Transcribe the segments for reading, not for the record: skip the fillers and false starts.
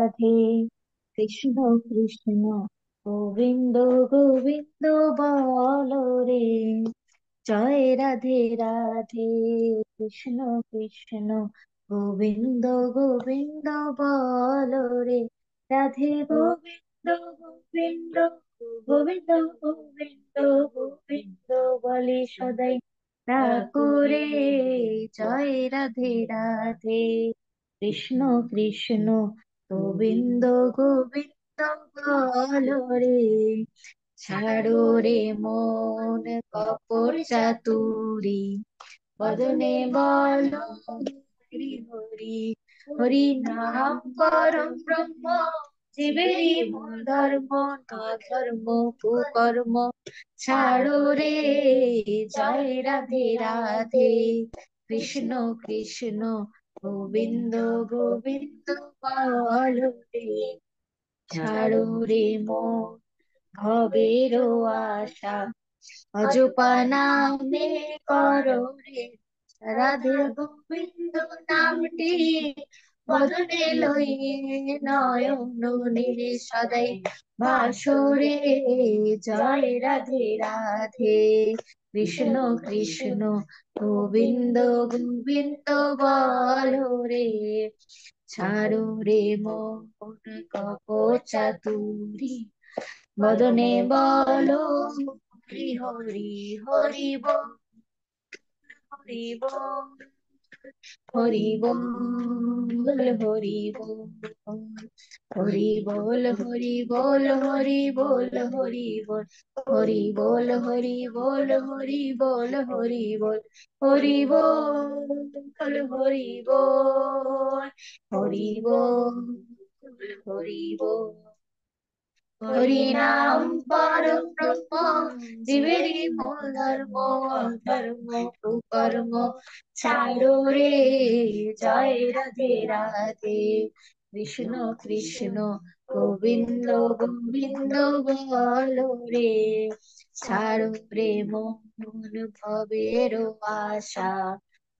রাধে কৃষ্ণ কৃষ্ণ গোবিন্দ গোবিন্দ বল রে। জয় রাধে রাধে কৃষ্ণ কৃষ্ণ গোবিন্দ গোবিন্দ বল রে। রাধে গোবিন্দ গোবিন্দ গোবিন্দ গোবিন্দ গোবিন্দ বলে সদাই ঠাকুরে। জয় রাধে রাধে কৃষ্ণ কৃষ্ণ গোবিন্দ গোবিন্দ বল রে। ছাড়ো রে মন কপট চাতুরি, বদনে বলো হরি হরি। হরি নাম পরম ব্রহ্ম, জীবেরই মূল ধর্ম। না ধর্ম কুকর্ম ছাড়ো রে। জয় রাধে রাধে কৃষ্ণ কৃষ্ণ গোবিন্দ গোবিন্দ বল রে। ছাড়ো রে মন ভবের আশা, অজপা নামে করো রে। রাধে গোবিন্দ নামটি বদনে লইয়ে নয়ন নীরে সদাই বাসরে। জয় রাধে রাধে কৃষ্ণ কৃষ্ণ গোবিন্দ গোবিন্দ বল রে। ছাড়ো রে মন কপট চাতুরি, বদনে বলো হরি হরি। হরি বল হরি বল হরি বল হরি বল। হরি বল হরি বল হরি বল হরি বল। হরি বল হরি বল হরি বল হরি বল। হরি বল হরি বল হরি বল হরি বল। হরি নাম পরম ব্রহ্ম, জীবেরই মূল ধর্ম। অধর্ম কুকর্ম ছাড়ো রে। জয় রাধে রাধে কৃষ্ণ কৃষ্ণ গোবিন্দ গোবিন্দ বল রে। ছাড়ো রে মন ভবের আশা,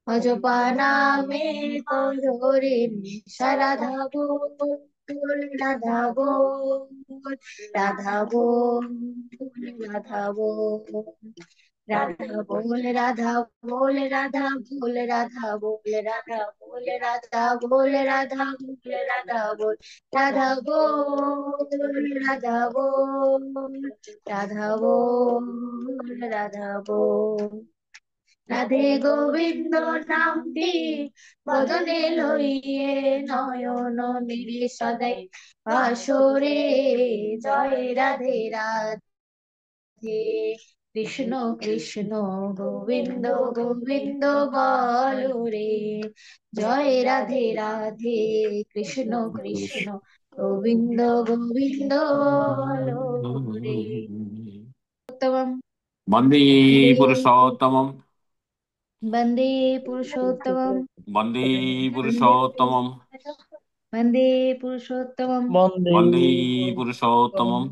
অজপা নামে করো রে নিশা। রাধা বল রাধা বল রাধা বল রাধা বল। রাধা বল রাধা বল রাধা বল রাধা বল রাধা বল রাধা বল রাধা বল রাধা বল। রাধা বল রাধা বল রাধা বল রাধা বল। রাধে গোবিন্দ নামটি বদনে লইয়ে নয়ন নীরে সদাই বাসরে। জয় রাধে রাধে কৃষ্ণ কৃষ্ণ গোবিন্দ গোবিন্দ বল রে। জয় রাধে রাধে কৃষ্ণ কৃষ্ণ গোবিন্দ গোবিন্দ বল রে। উত্তমম বন্দে বন্দে পুরুষোত্তমম। বন্দে পুরুষোত্তমম বন্দে বন্দে পুরুষোত্তমম। বন্দে পুরুষোত্তমম। বন্দে বন্দে পুরুষোত্তমম।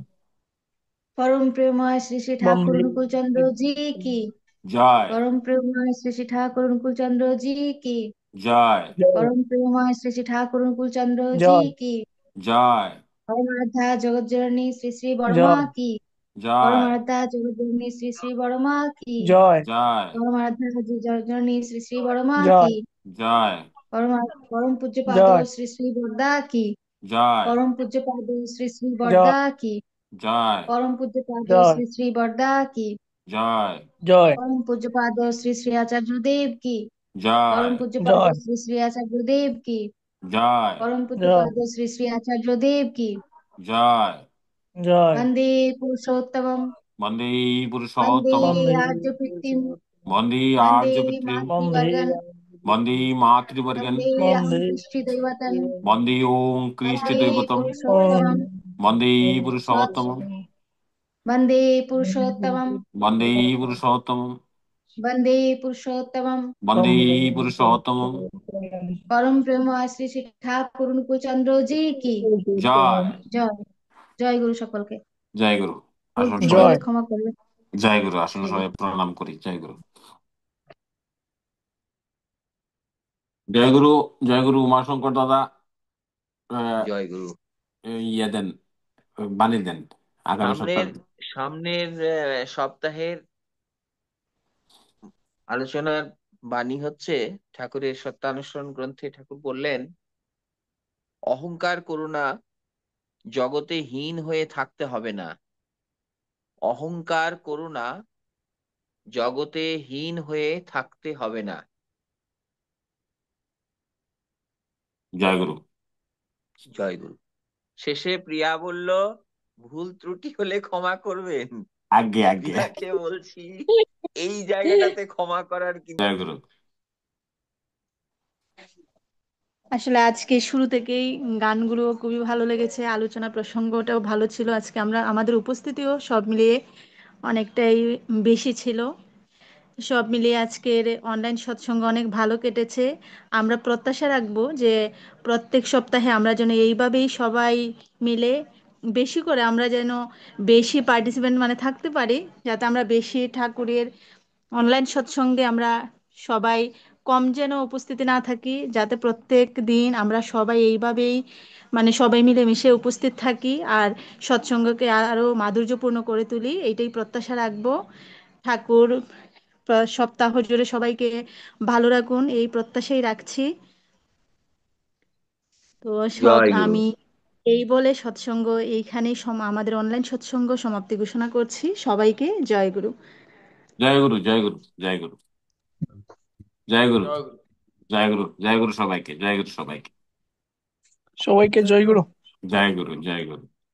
পরম প্রেমময় শ্রী শ্রী ঠাকুর বন্দে অনুকূল চন্দ্র জি কি। জয় পরম প্রেমময় শ্রী শ্রী ঠাকুর অনুকূল চন্দ্র জি কি। জয় জয় পরম প্রেমময় শ্রী শ্রী ঠাকুর অনুকূল চন্দ্র জি জয় কি। জয় পরমারাধ্যা জগজ্জননী শ্রী শ্রী বড়মা জয় কি। জয় পরমারাধ্যা জগজ্জননী শ্রী শ্রী বড়মা কি। জয় জয় পরমারাধ্যা জগজ্জননী শ্রী শ্রী বড়মা জয় কি। জয় পরম পূজ্যপাদ জয় শ্রী শ্রী বরদা কি। জয় পরম পূজ্যপাদ শ্রী শ্রী জয় বরদা কি। জয় পরম পূজ্যপাদ জয় শ্রী শ্রী বরদা কি। জয় জয় পরম পূজ্যপাদ শ্রী শ্রী আচার্য দেব কি। পরম জয় পূজ্যপাদ জয় শ্রী শ্রী আচার্য দেব কি। জয় পরম জয় পূজ্যপাদ শ্রী শ্রী আচার্য দেব কি। জয় জয় বন্দে পুরুষোত্তমম। বন্দে বন্দে পুরুষোত্তমম। বন্দে আর্য কৃত্তিম। বন্দে বন্দে আর্য পিতৃম। বন্দে মাতৃবর্গন। বন্দে মাতৃবর্গন। বন্দে অহং বন্দে কৃষ্টি দৈবতম। বন্দে ওং কৃষ্ণ বন্দে দৈবতম। ওম পুরুষোত্তমম। বন্দে পুরুষোত্তমম। বন্দে পুরুষোত্তমম। বন্দে পুরুষোত্তমম। বন্দে পুরুষোত্তমম। বন্দে বন্দে পুরুষোত্তমম। পরম প্রেম শ্রী শ্রী ঠাকুর অনুকূল চন্দ্র জি কি। জয় জয়। জয় গুরু সকলকে। জয় গুরু। ভুল আসুন ত্রুটি সবাই। হলে জয় ক্ষমা করবে। জয় গুরু। আসুন জয় গুরু। সবাই প্রণাম করি। জয় গুরু। জয় গুরু। জয় গুরু উমাশঙ্কর দাদা। আহ, জয় গুরু। ইয়ে দেন, বানিয়ে দেন আগামী সপ্তাহ। সামনের সামনের সপ্তাহের আলোচনার বাণী হচ্ছে, ঠাকুরের সত্যানুসরণ গ্রন্থে ঠাকুর বললেন, অহংকার করো না, জগতে হীন হয়ে থাকতে হবে না। অহংকার করো না, জগতে হীন হয়ে থাকতে হবে না। জয়গুরু। জয়গুরু। শেষে প্রিয়া বলল, ভুল ত্রুটি হলে ক্ষমা করবেন। আগে আগে। প্রিয়াকে বলছি, এই জায়গাটাতে ক্ষমা করার কিন্তু। জয়গুরু। আসলে আজকে শুরু থেকেই গানগুলো খুবই ভালো লেগেছে, আলোচনা প্রসঙ্গটাও ভালো ছিল। আজকে আমাদের উপস্থিতিও সব মিলিয়ে অনেকটাই বেশি ছিল। সব মিলিয়ে আজকের অনলাইন সৎসঙ্গ অনেক ভালো কেটেছে। আমরা প্রত্যাশা রাখবো যে প্রত্যেক সপ্তাহে আমরা যেন এইভাবেই সবাই মিলে বেশি করে আমরা যেন বেশি পার্টিসিপেন্ট মানে থাকতে পারি, যাতে আমরা বেশি ঠাকুরের অনলাইন সৎসঙ্গে আমরা সবাই কম যেন উপস্থিতি না থাকি, যাতে প্রত্যেক দিন আমরা সবাই এইভাবেই মানে সবাই মিলে মিশে উপস্থিত থাকি আর সৎসঙ্গকে আরো মাধুর্যপূর্ণ করে তুলি, এইটাই প্রত্যাশা রাখবো। ঠাকুর সপ্তাহ জুড়ে সবাইকে ভালো রাখুন, এই প্রত্যাশাই রাখছি। তো জয় গুরু। আমি এই বলে সৎসঙ্গ এইখানেই আমাদের অনলাইন সৎসঙ্গ সমাপ্তি ঘোষণা করছি। সবাইকে জয় গুরু। জয়গুরু। জয়গুরু। জয়গুরু। জয়গুরু। জয় গুরু। জয়গুরু। জয়গুরু সবাইকে। জয়গুরু সবাইকে। সবাইকে জয় গুরু। জয়গুরু। জয়গুরু।